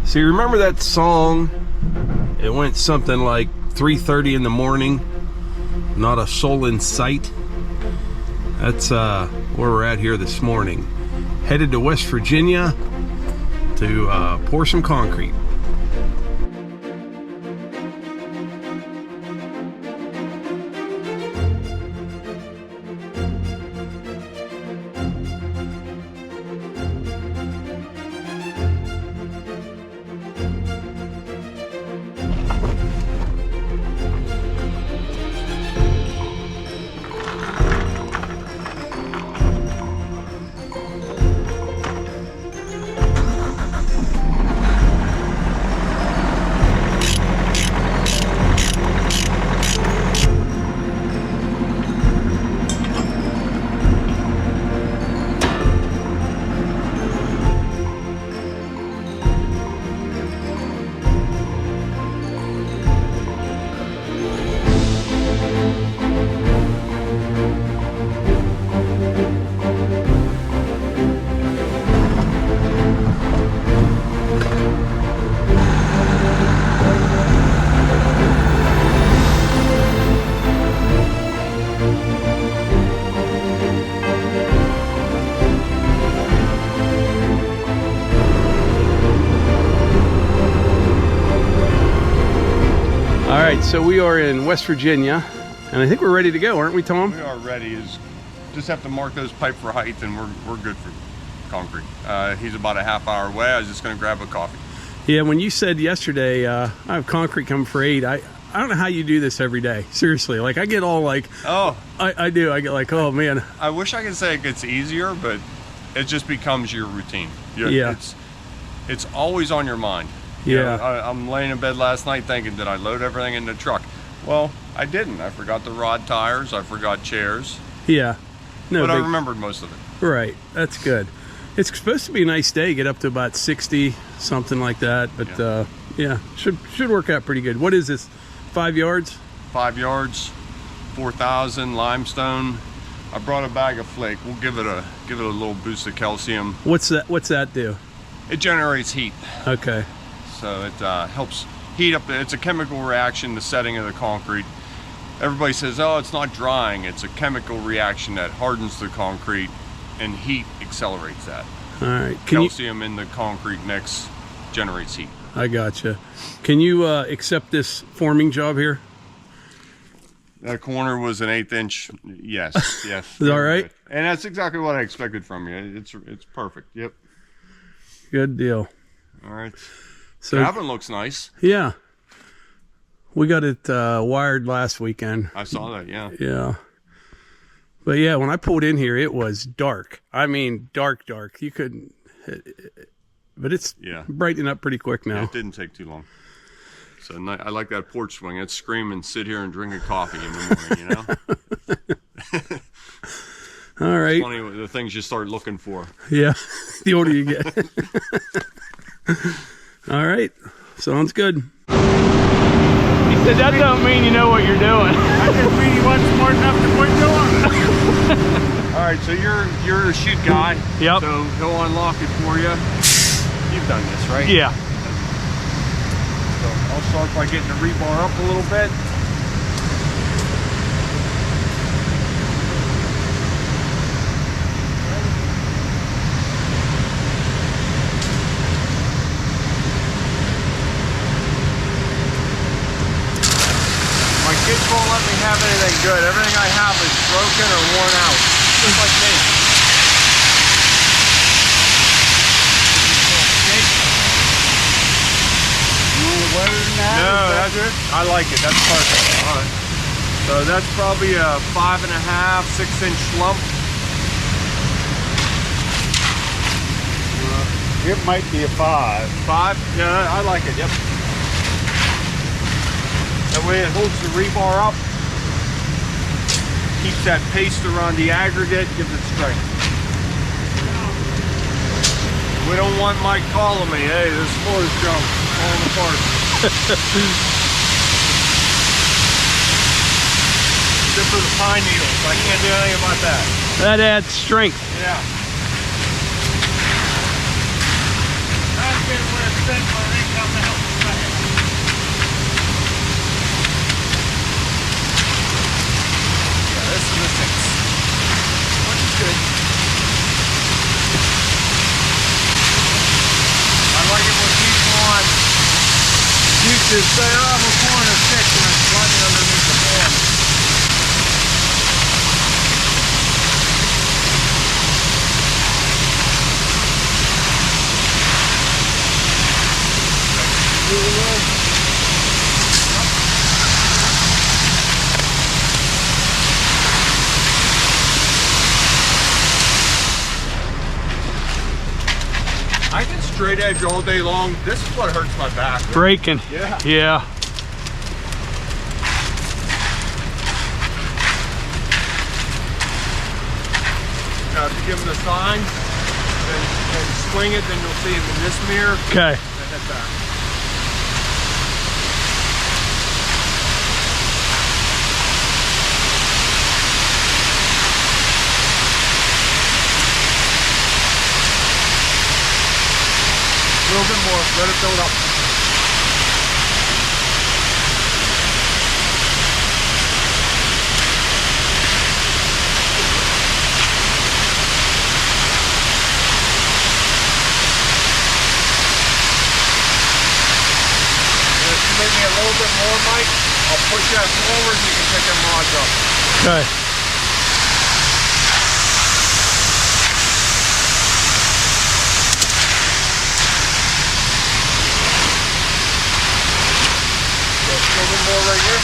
So you remember that song? It went something like 3:30 in the morning, not a soul in sight. That's where we're at here this morning. Headed to West Virginia to pour some concrete. So we are in West Virginia, and I think we're ready to go, aren't we, Tom? We are ready. Just have to mark those pipe for height, and we're good for concrete. He's about a half hour away. I was just going to grab a coffee. Yeah, when you said yesterday, I have concrete coming for 8, I don't know how you do this every day. Seriously, like I get all like, oh, I do. I get like, oh man. I wish I could say it gets easier, but it just becomes your routine. Yeah. It's always on your mind. Yeah. I'm laying in bed last night thinking, did I load everything in the truck? Well, I didn't. I forgot the rod tires. I forgot chairs. Yeah. No, but I remembered most of it. Right. That's good. It's supposed to be a nice day. Get up to about 60, something like that. But yeah, should work out pretty good. What is this? 5 yards? 5 yards, 4,000 limestone. I brought a bag of flake. We'll give it a little boost of calcium. What's that do? It generates heat. Okay. So it helps heat up. It's a chemical reaction, the setting of the concrete. Everybody says, oh, it's not drying. It's a chemical reaction that hardens the concrete, and heat accelerates that. All right. Calcium in the concrete mix generates heat. I gotcha. Can you accept this forming job here? That corner was an 1/8 inch. Yes, yes. Is that all right? Good. And that's exactly what I expected from you. It's perfect. Yep. Good deal. All right. So cabin looks nice. Yeah. We got it wired last weekend. I saw that, yeah. Yeah. But yeah, when I pulled in here, it was dark. I mean, dark. You couldn't... But it's brightening up pretty quick now. Yeah, it didn't take too long. So I like that porch swing. It's screaming, sit here and drink a coffee in the morning, you know? All right. It's funny the things you start looking for. Yeah, the older you get. All right, sounds good. He said that don't mean you know what you're doing. I just mean you wasn't smart enough to quit doing it. All right, so you're a chute guy. Yep. So he'll unlock it for you. You've done this, right? Yeah. So I'll start by getting the rebar up a little bit. My kids won't let me have anything good. Everything I have is broken or worn out. Just like me. No, that's it. I like it. That's perfect. All right. So that's probably a 5.5, 6 inch lump. It might be a 5. 5? Yeah, I like it. Yep. That way it holds the rebar up, keeps that paste around the aggregate, gives it strength. We don't want Mike calling me, hey, this floor is junk, falling apart. Except for the pine needles, I can't do anything about that. That adds strength. Yeah. That's been with bent where it ain't come out. Yeah, this is a 6. Which is good. I like it when people on YouTube say, oh, I'm pouring a 6 and it's running underneath the fan. I can straight edge all day long. This is what hurts my back. Braking. Yeah. Yeah. Now, if you give them the sign and swing it, then you'll see him in this mirror. Okay. And head back. A little bit more, let it build up. And if you make me a little bit more, Mike, I'll push that forward and you can pick them rods up. Okay. A little bit more right here.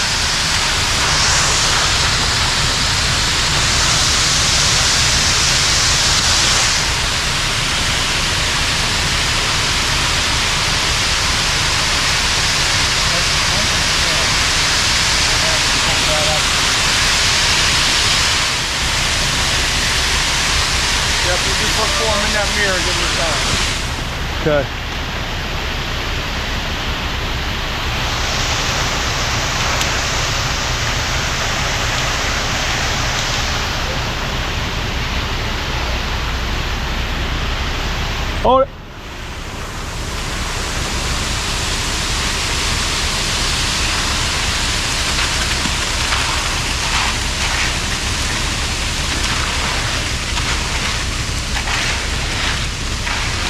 Yeah, if you just put form in that mirror, give it a time. Okay. Oh.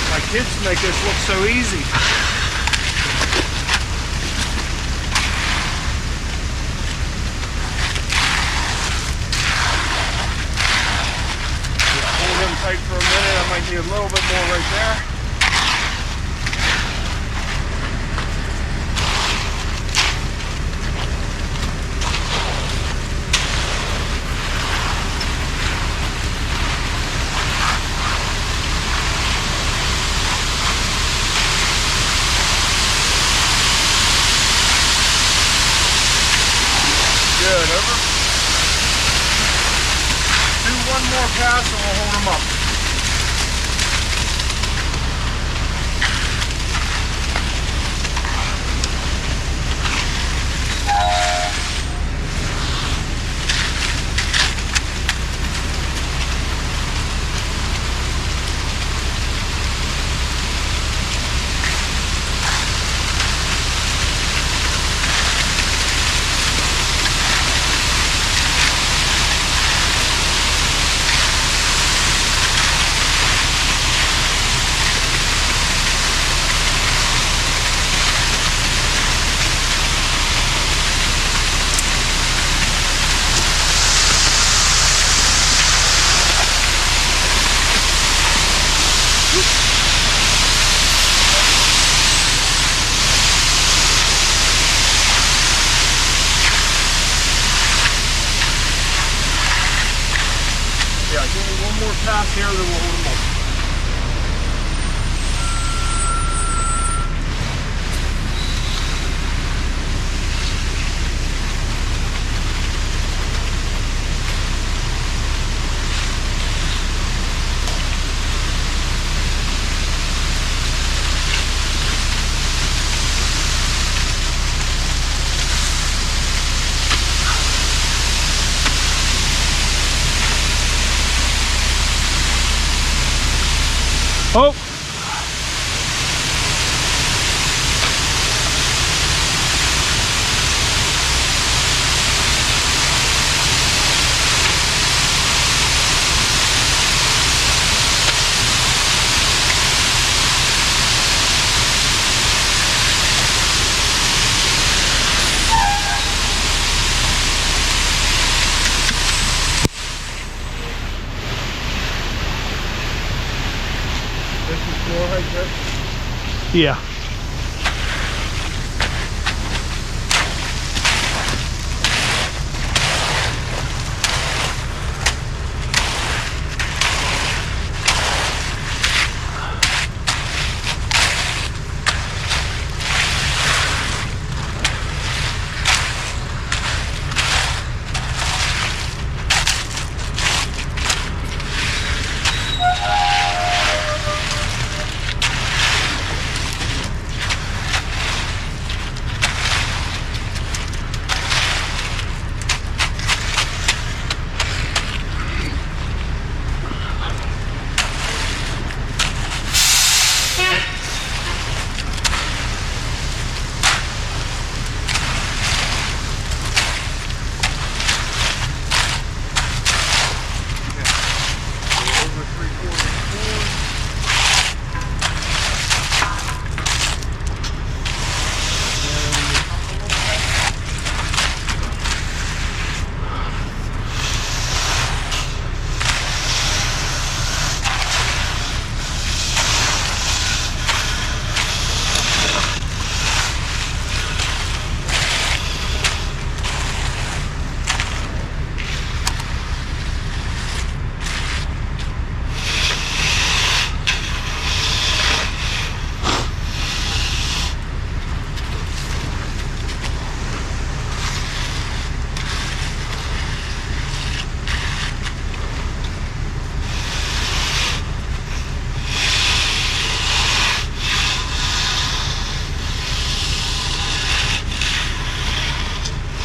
My kids make this look so easy. Hold him tight for a minute. I might need a little bit more right there. Good, over. Do one more pass and we'll hold them up. Yeah, give me one more pass here, then we'll hold them up. Oh. Yeah.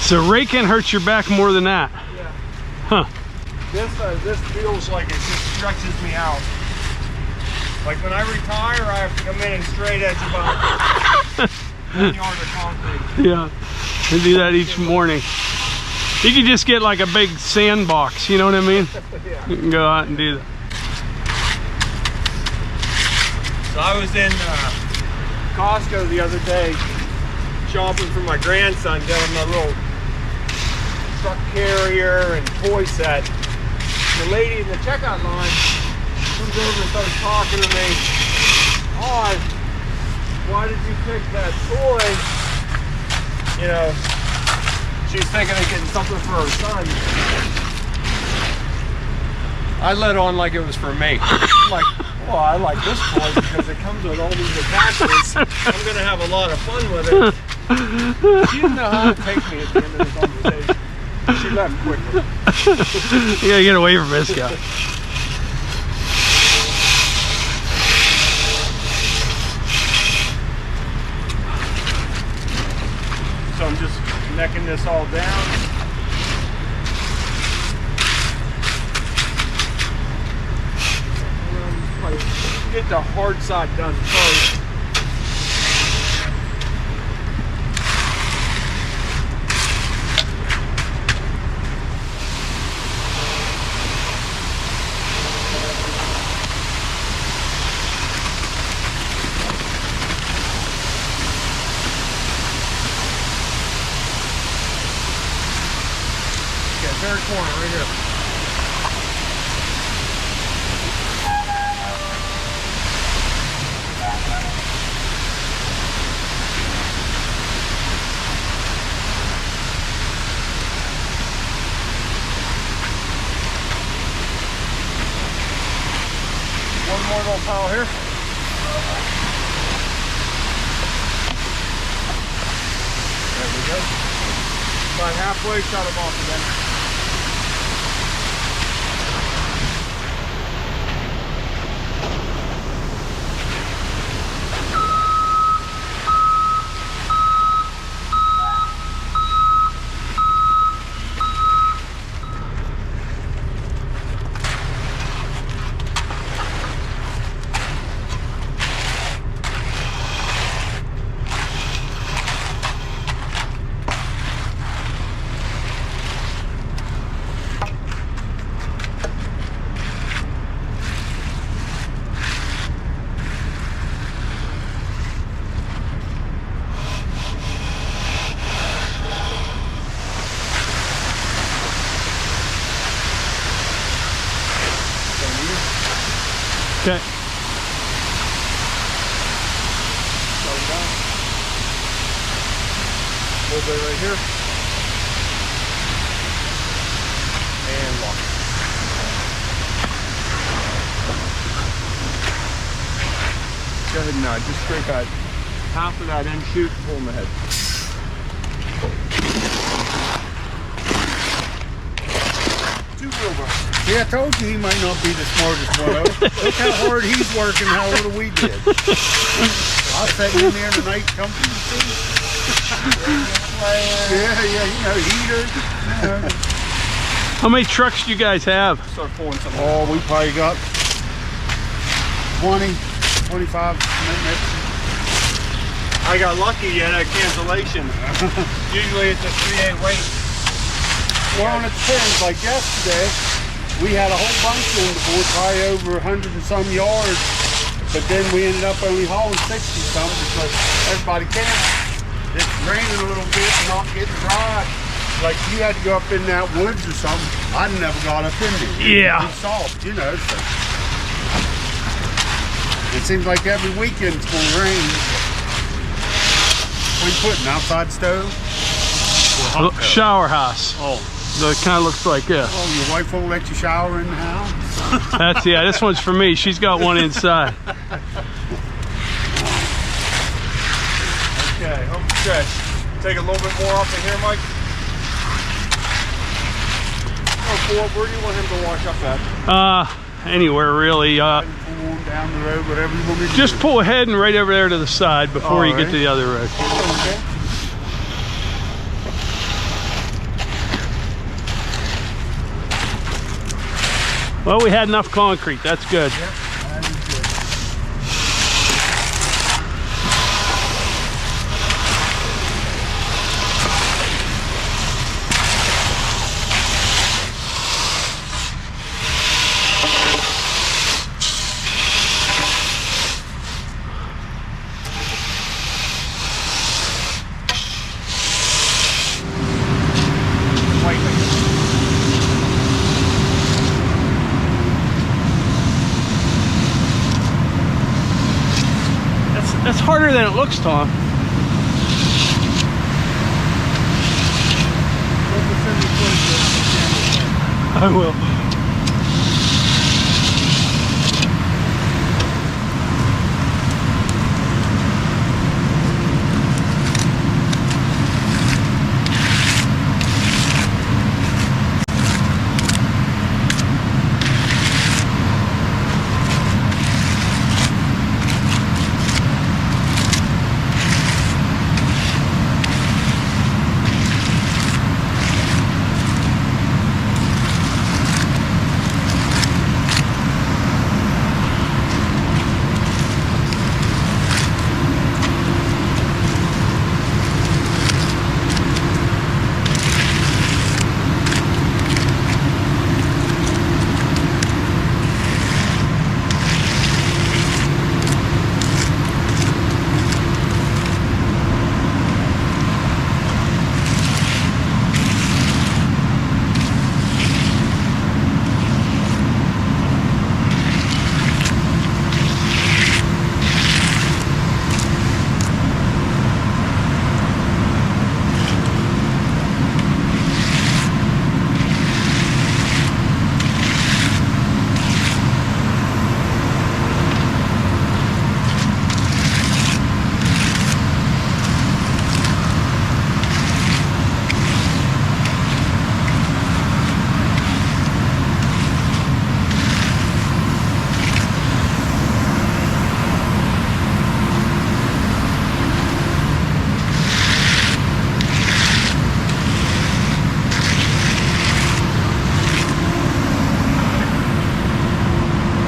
So raking hurts your back more than that. Yeah. Huh. This feels like it just stretches me out. Like when I retire, I have to come in and straight edge about 1 yard of concrete. Yeah. I do that each morning. You could just get like a big sandbox, you know what I mean? Yeah. You can go out and do that. So I was in Costco the other day shopping for my grandson, got him a little truck carrier and toy set. The lady in the checkout line comes over and starts talking to me. Oh, why did you pick that toy? You know, she's thinking of getting something for her son. I let on like it was for me. I'm like, well, I like this toy because it comes with all these attachments. I'm gonna have a lot of fun with it. She didn't know how to take me at the end of the conversation. She left quickly. You gotta get away from this guy. So I'm just necking this all down. Get the hard side done first. Third corner right here. One more little pile here. There we go. About halfway, shut them off again. Okay. bit right here. And lock it. Go ahead and just scrape out half of that end chute and pull them ahead. Two wheelbars. See, I told you he might not be the smartest one of us. Look how hard he's working, how little we did. I was sitting in there tonight, comfy and see. Yeah, you know, heaters. How many trucks do you guys have? Start pulling some. Oh, we probably got 20, 25 minutes. I got lucky at a cancellation. Usually it's a 3/8 weight. Well, and it depends. Like yesterday, we had a whole bunch on the board, probably over 100 and some yards. But then we ended up only hauling 60 something because everybody camped. It's raining a little bit, not getting dry. Like you had to go up in that woods or something. I never got up in there. Yeah. It's soft, you know. So. It seems like every weekend it's going to rain. What are you putting, outside stove? Shower house. Oh. So it kind of looks like this. Oh, your wife won't let you shower in the house? That's, yeah, this one's for me. She's got one inside. Okay, home stretch. Take a little bit more off of here, Mike. Oh, where do you want him to wash up at? Anywhere really. Pull on down the road, whatever you want me to Just do. pull ahead and right over there to the side before you get to the other road. Okay. Well, we had enough concrete. That's good. Yep, that is good. That's harder than it looks, Tom. I will.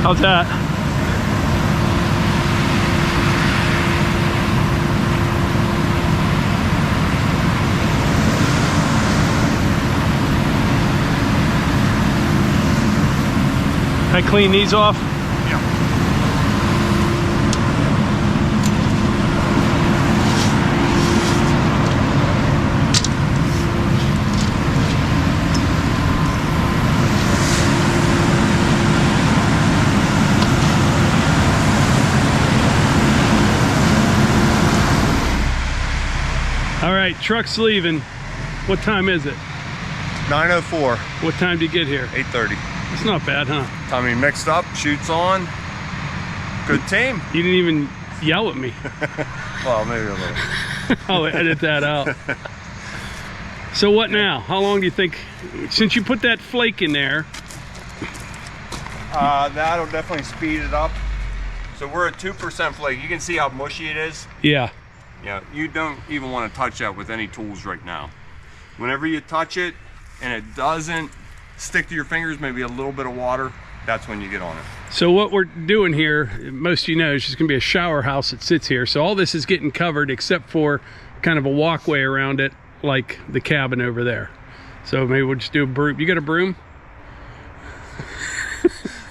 How's that? Can I clean these off? Yeah. All right. right, truck's leaving. What time is it? 9:04. What time did you get here? 8:30. It's not bad, huh? Tommy mixed up, shoots on. Good team. You didn't even yell at me. Well, maybe a little. I'll edit that out. So what now? How long do you think, since you put that flake in there? That'll definitely speed it up. So we're at 2% flake. You can see how mushy it is. Yeah. Yeah, you don't even want to touch that with any tools right now. Whenever you touch it and it doesn't stick to your fingers, maybe a little bit of water, that's when you get on it. So what we're doing here, most of you know, is just gonna be a shower house that sits here. So all this is getting covered except for kind of a walkway around it, like the cabin over there. So maybe we'll just do a broom. You got a broom?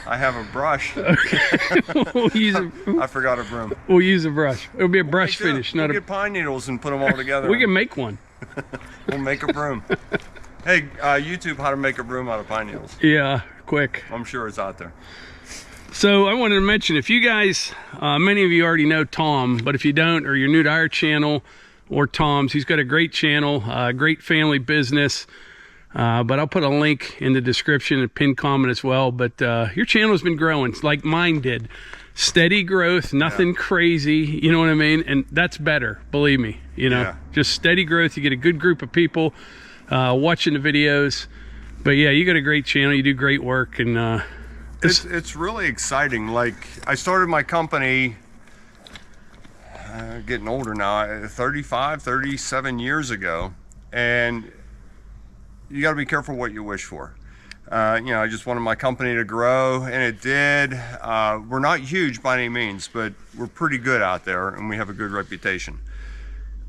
I have a brush. Okay. I forgot a broom. We'll use a brush. It'll be a brush finish, not we'll a... get pine needles and put them all together. We can make one. We'll make a broom. Hey, YouTube, how to make a broom out of pine needles. Yeah, quick. I'm sure it's out there. So I wanted to mention, if you guys, many of you already know Tom, but if you don't, or you're new to our channel or Tom's, he's got a great channel, great family business. But I'll put a link in the description and pinned comment as well. But your channel's been growing, it's like mine did. Steady growth, nothing crazy, you know what I mean? And that's better, believe me, you know, just steady growth. You get a good group of people watching the videos. But yeah, you got a great channel, you do great work. And it's really exciting. Like, I started my company, getting older now, 37 years ago. And you got to be careful what you wish for. You know, I just wanted my company to grow, and it did. We're not huge by any means, but we're pretty good out there, and we have a good reputation.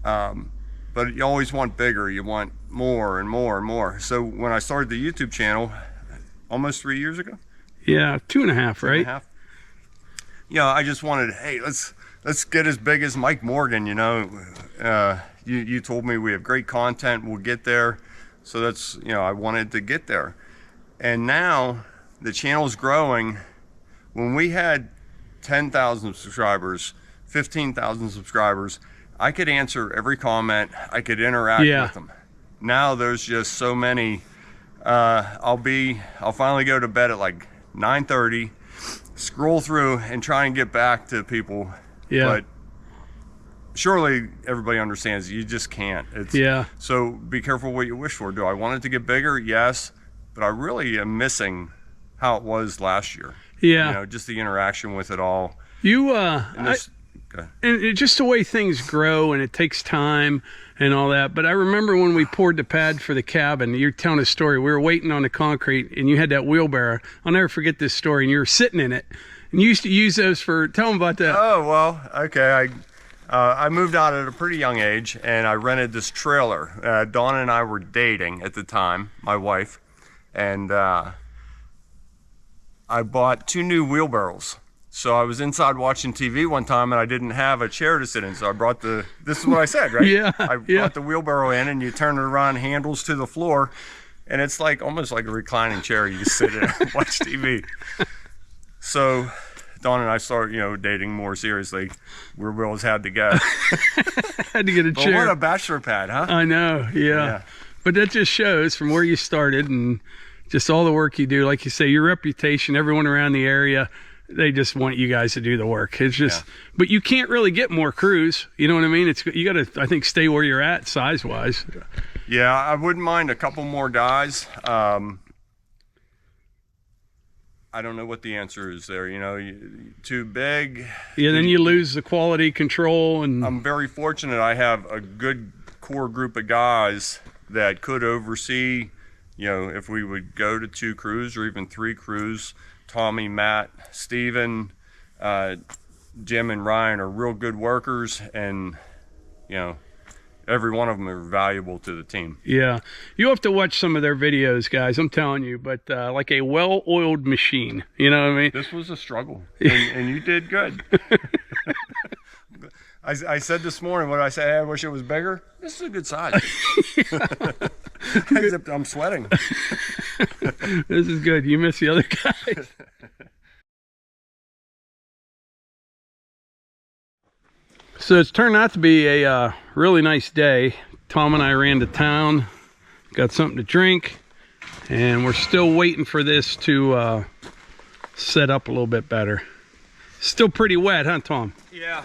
But you always want bigger. You want more and more and more. So when I started the YouTube channel, almost 3 years ago. Yeah, 2.5, right? 2.5. You know, I just wanted, hey, let's get as big as Mike Morgan. You know, you told me we have great content. We'll get there. So that's, you know, I wanted to get there. And now the channel's growing. When we had 10,000 subscribers, 15,000 subscribers, I could answer every comment. I could interact with them. Now there's just so many. I'll finally go to bed at like 9:30, scroll through and try and get back to people. Yeah. But surely everybody understands you just can't. So be careful what you wish for. Do I want it to get bigger? Yes, but I really am missing how it was last year. Yeah. You know, just the interaction with it all. And it's just the way things grow, and it takes time and all that. But I remember when we poured the pad for the cabin, you're telling a story. We were waiting on the concrete, and you had that wheelbarrow. I'll never forget this story. And you were sitting in it, and you used to use those for. Tell them about that. Oh well, okay. I moved out at a pretty young age, and I rented this trailer. Dawn and I were dating at the time, my wife, and I bought 2 new wheelbarrows. So I was inside watching TV one time, and I didn't have a chair to sit in, so I brought this is what I said, right? I brought the wheelbarrow in, and you turn it around, handles to the floor, and it's like almost like a reclining chair. You just sit in and watch TV. So Dawn and I started, you know, dating more seriously. We always had to go. Had to get a chair. What a bachelor pad, huh? I know, yeah. But that just shows from where you started and just all the work you do. Like you say, your reputation, everyone around the area, they just want you guys to do the work. It's just, but you can't really get more crews. You know what I mean? You got to, I think, stay where you're at size-wise. Yeah, I wouldn't mind a couple more guys. I don't know what the answer is there. You know, too big. Yeah, then you lose the quality control. And I'm very fortunate. I have a good core group of guys that could oversee, you know, if we would go to 2 crews or even 3 crews. Tommy, Matt, Steven, Jim and Ryan are real good workers, and you know, every one of them are valuable to the team. Yeah, you have to watch some of their videos, guys, I'm telling you. But like a well-oiled machine, you know what I mean? This was a struggle, and you did good. I said this morning, what did I say? Hey, I wish it was bigger. This is a good size. Except I'm sweating. This is good. You miss the other guys. So it's turned out to be a really nice day. Tom and I ran to town, got something to drink, and we're still waiting for this to set up a little bit better. Still pretty wet, huh, Tom? Yeah,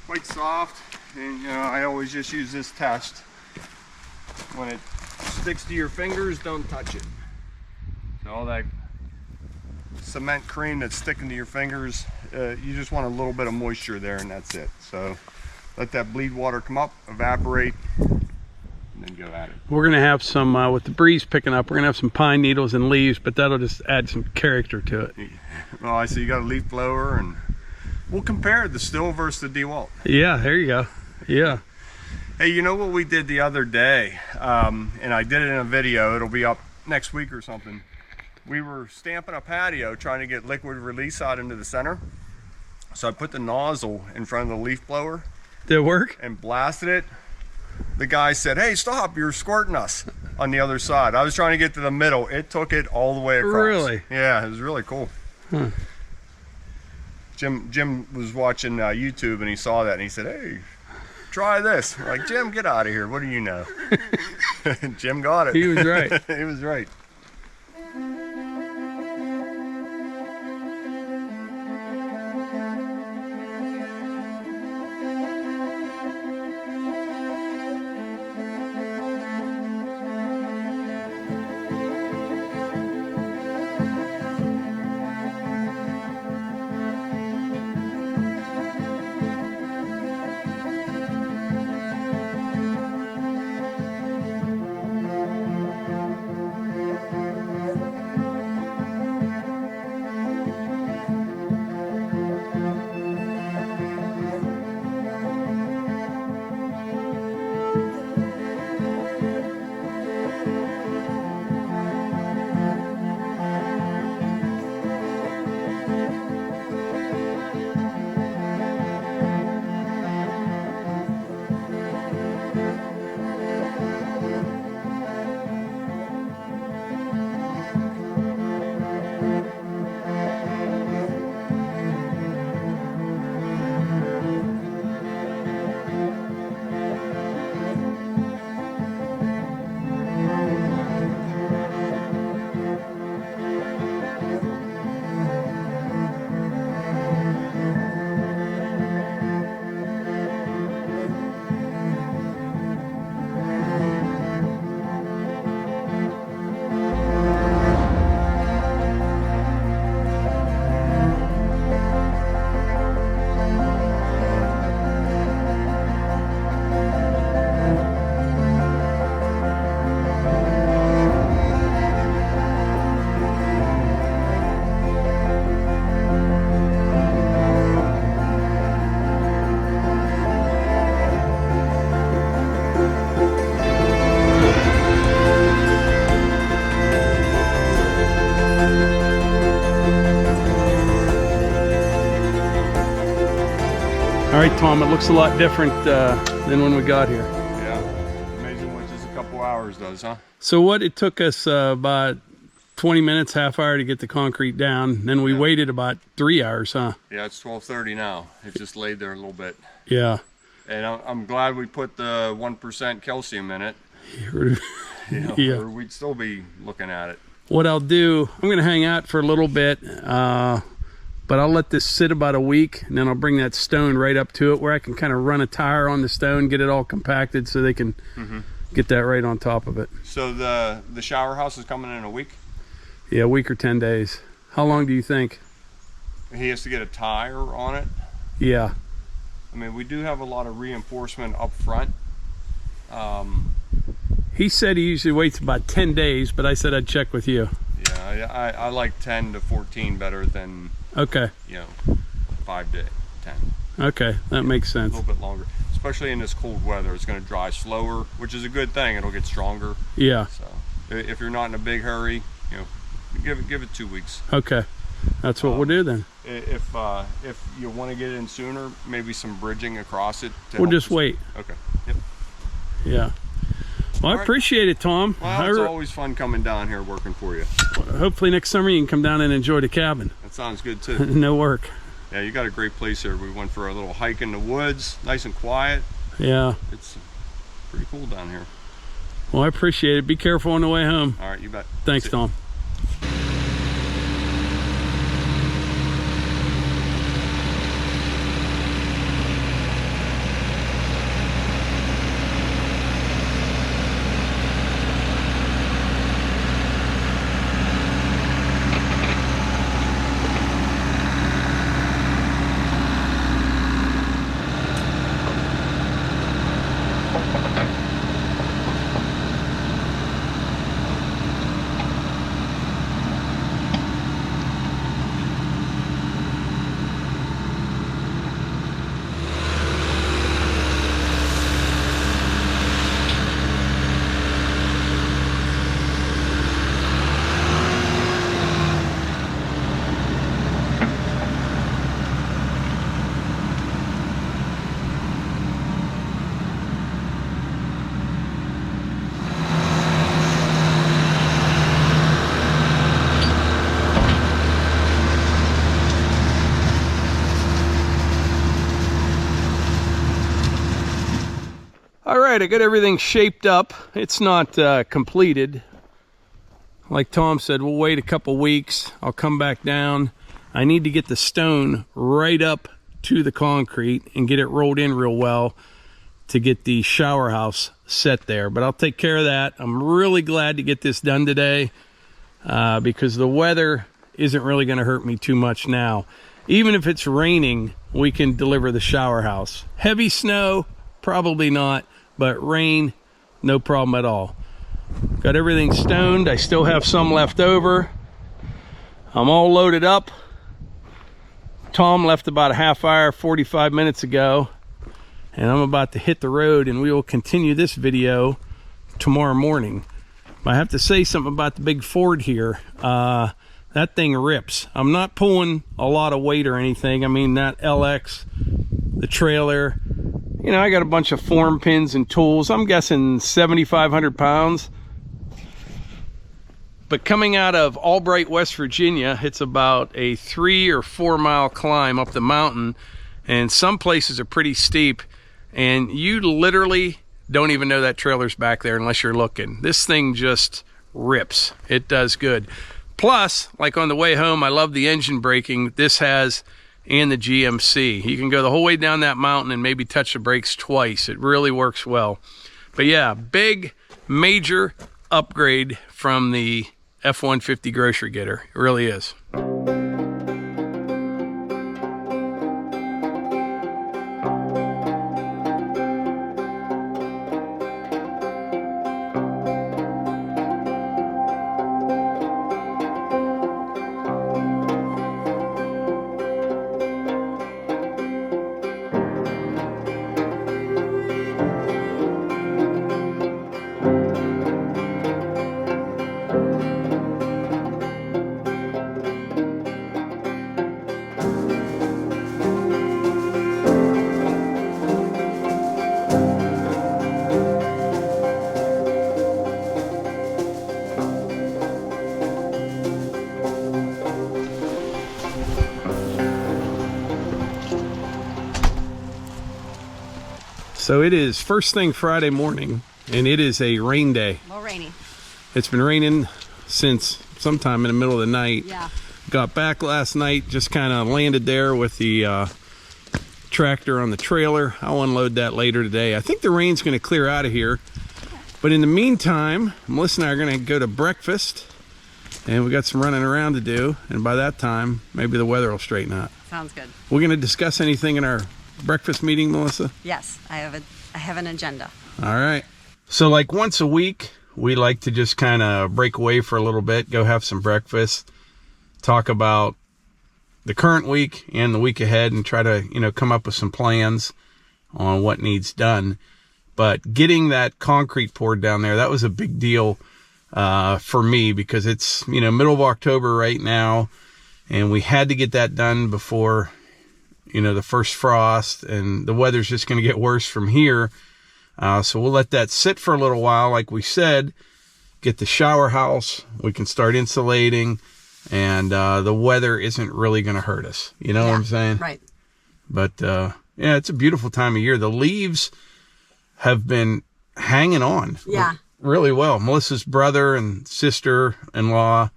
quite soft. And you know, I always just use this test. When it sticks to your fingers, don't touch it. So all that cement cream that's sticking to your fingers, you just want a little bit of moisture there, and that's it. So let that bleed water come up, evaporate, and then go at it. We're gonna have some, with the breeze picking up, we're gonna have some pine needles and leaves, but that'll just add some character to it. Well, I see you got a leaf blower, and we'll compare the Stihl versus the DeWalt. Yeah, there you go. Yeah. Hey, you know what we did the other day, and I did it in a video, it'll be up next week or something. We were stamping a patio trying to get liquid release out into the center. So I put the nozzle in front of the leaf blower. Did it work? And blasted it. The guy said, "Hey, stop, you're squirting us," on the other side. I was trying to get to the middle. It took it all the way across. Really? Yeah, it was really cool. Huh. Jim was watching YouTube, and he saw that, and he said, "Hey, try this." I'm like, "Jim, get out of here. What do you know?" Jim got it. He was right. He was right. All right, Tom, it looks a lot different than when we got here. Yeah, amazing what just a couple hours does, huh? So what, it took us about 20 minutes, half hour to get the concrete down. Then we waited about 3 hours, huh? Yeah, it's 12:30 now. It just laid there a little bit. Yeah. And I'm glad we put the 1% calcium in it. You know, Yeah. or we'd still be looking at it. What I'll do, I'm gonna hang out for a little bit, but I'll let this sit about a week, and then I'll bring that stone right up to it where I can kind of run a tire on the stone, get it all compacted so they can get that right on top of it. So the shower house is coming in a week? Yeah, a week or 10 days. How long do you think? He has to get a tire on it? Yeah. I mean, we do have a lot of reinforcement up front. He said he usually waits about 10 days, but I said I'd check with you. Yeah, I like 10 to 14 better than, Okay. you know, 5 to 10. Okay, that makes A sense. little bit longer. Especially in this cold weather, it's going to dry slower, which is a good thing. It'll get stronger. Yeah. So if you're not in a big hurry, you know, give it 2 weeks. Okay. That's what we'll do then. If you want to get it in sooner, maybe some bridging across it. We'll just wait. Okay. Yep. Yeah. Well, I All right. appreciate it, Tom. Well, it's always fun coming down here working for you. Hopefully next summer you can come down and enjoy the cabin. That sounds good too. No work. Yeah, you got a great place here. We went for a little hike in the woods, nice and quiet. Yeah. It's Pretty cool down here. Well, I appreciate it. Be careful on the way home. All right, you bet. Thanks, Tom. All right, I got everything shaped up. It's not completed. Like Tom said, we'll wait a couple weeks. I'll come back down. I need to get the stone right up to the concrete and get it rolled in real well to get the shower house set there. But I'll take care of that. I'm really glad to get this done today because the weather isn't really going to hurt me too much now. Even if it's raining, we can deliver the shower house. Heavy snow, probably not. But rain, no problem at all. Got everything stoned. I still have some left over. I'm all loaded up. Tom left about a half hour, 45 minutes ago. And I'm about to hit the road, and we will continue this video tomorrow morning. I have to say something about the big Ford here. That thing rips. I'm not pulling a lot of weight or anything. I mean, that LX, the trailer, you know, I got a bunch of form pins and tools. I'm guessing 7,500 pounds. But coming out of Albright, West Virginia, it's about a 3 or 4 mile climb up the mountain. And some places are pretty steep. And you literally don't even know that trailer's back there unless you're looking. This thing just rips. It does good. Plus, like on the way home, I love the engine braking this has and the GMC. You can go the whole way down that mountain and maybe touch the brakes twice. It really works well. But yeah, big, major upgrade from the F-150 grocery getter. It really is. So it is first thing Friday morning, and it is a rain day. A little rainy. It's been raining since sometime in the middle of the night. Yeah. Got back last night, just kind of landed there with the tractor on the trailer. I'll unload that later today. I think the rain's going to clear out of here. But in the meantime, Melissa and I are going to go to breakfast, and we got some running around to do. And by that time, maybe the weather will straighten out. Sounds good. We're going to discuss anything in our breakfast meeting, Melissa? Yes, I have an agenda. All right. So like once a week, we like to just kind of break away for a little bit, go have some breakfast, talk about the current week and the week ahead, and try to, you know, come up with some plans on what needs done. But getting that concrete poured down there, that was a big deal for me, because it's, you know, middle of October right now, and we had to get that done before, you know, the first frost, and the weather's just going to get worse from here. So we'll let that sit for a little while, like we said, get the shower house, we can start insulating, and the weather isn't really going to hurt us. You know what I'm saying? Right. But yeah, it's a beautiful time of year. The leaves have been hanging on. Yeah. Really well. Melissa's brother and sister-in-law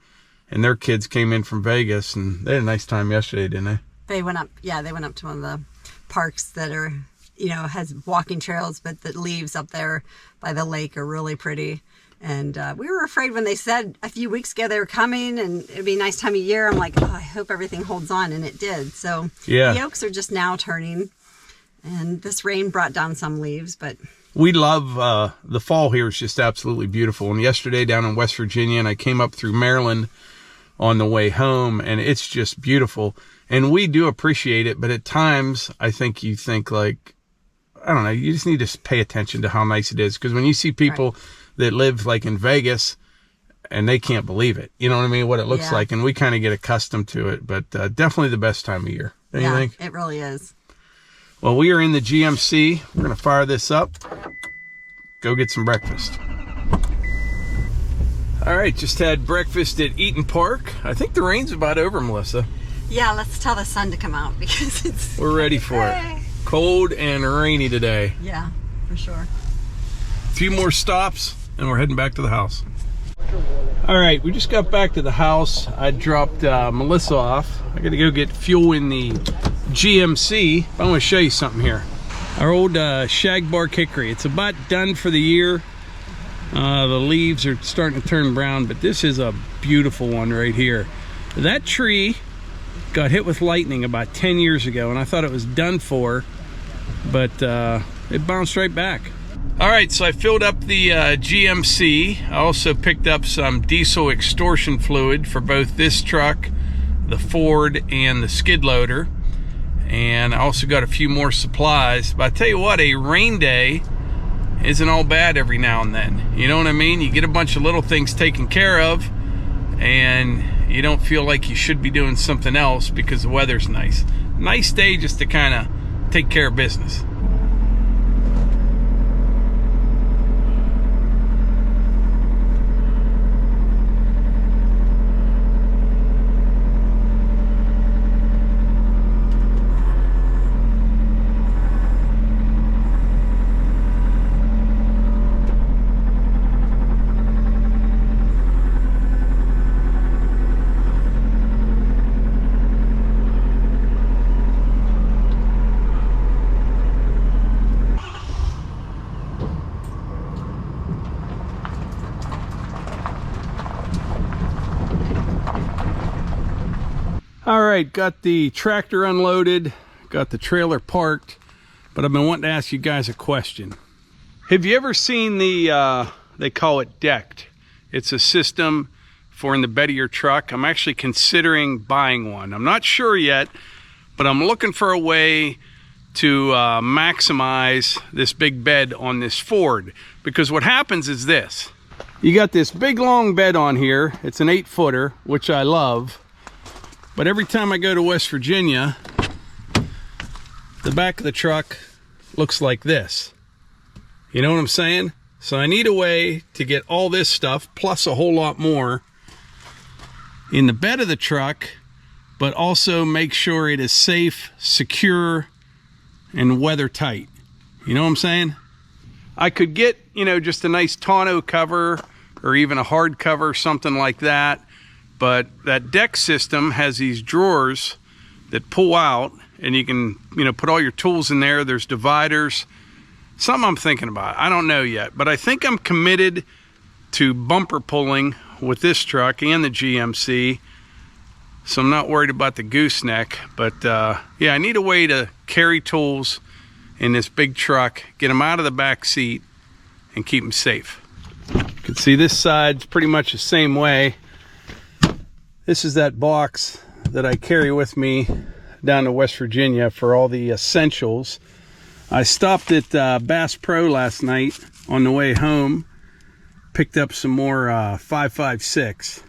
and their kids came in from Vegas, and they had a nice time yesterday, didn't they? They went up, yeah, they went up to one of the parks that are, you know, has walking trails, but the leaves up there by the lake are really pretty. And we were afraid when they said a few weeks ago they were coming and it'd be a nice time of year. I'm like, oh, I hope everything holds on, and it did. So yeah, the oaks are just now turning, and this rain brought down some leaves, but we love the fall here. Is just absolutely beautiful. And yesterday down in West Virginia, and I came up through Maryland on the way home, and it's just beautiful. And we do appreciate it, but at times I think you think like, I don't know, you just need to pay attention to how nice it is. Because when you see people right. that live like in Vegas and they can't believe it, you know what I mean, what it looks yeah. like, and we kind of get accustomed to it. But definitely the best time of year, don't you think? It really is. Well, we are in the GMC. We're going to fire this up, go get some breakfast. All right, just had breakfast at Eaton Park. I think the rain's about over, Melissa. Yeah, let's tell the sun to come out because it's... We're ready for it. Cold and rainy today. Yeah, for sure. A few more stops and we're heading back to the house. All right, we just got back to the house. I dropped Melissa off. I got to go get fuel in the GMC. I want to show you something here. Our old shagbark hickory. It's about done for the year. The leaves are starting to turn brown, but this is a beautiful one right here. That tree got hit with lightning about 10 years ago, and I thought it was done for, but it bounced right back. All right, so I filled up the GMC. I also picked up some diesel extortion fluid for both this truck, the Ford, and the skid loader. And I also got a few more supplies. But I tell you what, a rain day isn't all bad every now and then. You know what I mean? You get a bunch of little things taken care of, and you don't feel like you should be doing something else because the weather's nice. Nice day just to kind of take care of business. All right, got the tractor unloaded, got the trailer parked, but I've been wanting to ask you guys a question. Have you ever seen the, they call it decked? It's a system for in the bed of your truck. I'm actually considering buying one. I'm not sure yet, but I'm looking for a way to maximize this big bed on this Ford. Because what happens is this. You got this big long bed on here. It's an 8-footer, which I love. But every time I go to West Virginia, the back of the truck looks like this. You know what I'm saying? So I need a way to get all this stuff, plus a whole lot more, in the bed of the truck, but also make sure it is safe, secure, and weather tight. You know what I'm saying? I could get, you know, just a nice tonneau cover or even a hard cover, something like that. But that deck system has these drawers that pull out, and you can, you know, put all your tools in there. There's dividers. Something I'm thinking about. I don't know yet, but I think I'm committed to bumper pulling with this truck and the GMC. So I'm not worried about the gooseneck. But yeah, I need a way to carry tools in this big truck, get them out of the back seat, and keep them safe. You can see this side's pretty much the same way. This is that box that I carry with me down to West Virginia for all the essentials. I stopped at Bass Pro last night on the way home, picked up some more 5.56.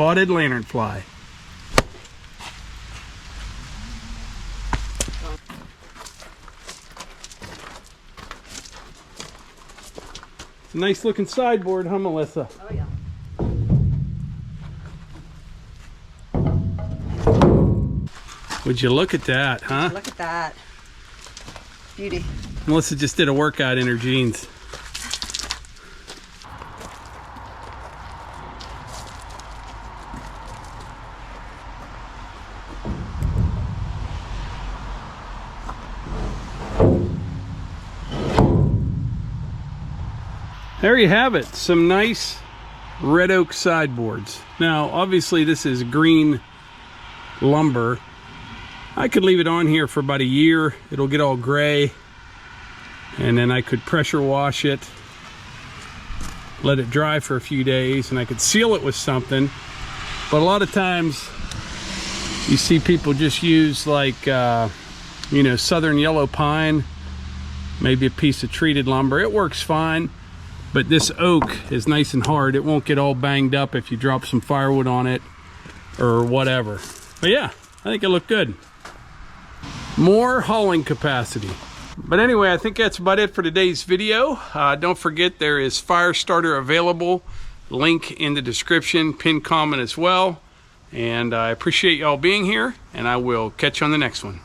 spotted lanternfly. It's a nice looking sideboard, huh, Melissa? Oh yeah. Would you look at that, huh? Look at that. Beauty. Melissa just did a workout in her jeans. There you have it, some nice red oak sideboards. Now, obviously this is green lumber. I could leave it on here for about a year. It'll get all gray, and then I could pressure wash it, let it dry for a few days, and I could seal it with something. But a lot of times you see people just use like, you know, southern yellow pine, maybe a piece of treated lumber. It works fine. But this oak is nice and hard. It won't get all banged up if you drop some firewood on it or whatever. But yeah, I think it looked good. More hauling capacity. But anyway, I think that's about it for today's video. Don't forget there is fire starter available. Link in the description, pinned comment as well. And I appreciate y'all being here, and I will catch you on the next one.